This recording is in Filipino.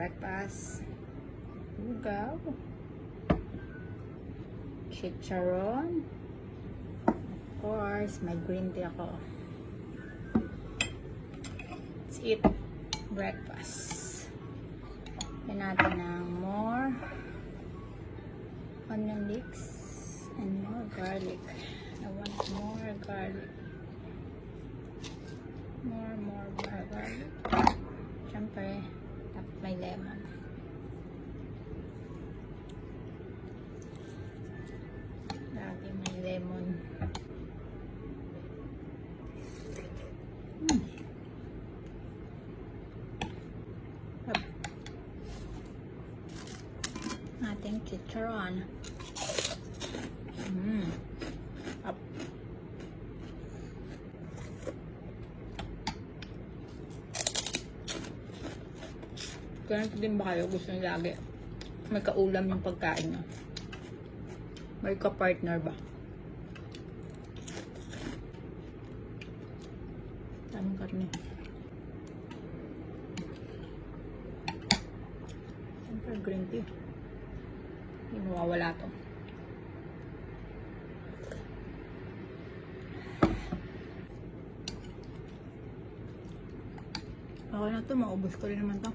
breakfast. Lugaw. Chicharon. Of course, may green tea ako. Let's eat breakfast. Yan natin ng more onion leeks and more garlic. I want more garlic. More garlic. Siyempre, dapat may lemon. Lagi may lemon. Ating chicharon. Up. Ganito din ba kayo? Gusto nyo lagi may kaulam yung pagkain nyo? May ka-partner ba? Daming karne. Siyempre green tea. Hindi mawawala to. Okay na to, maubos ko rin naman to.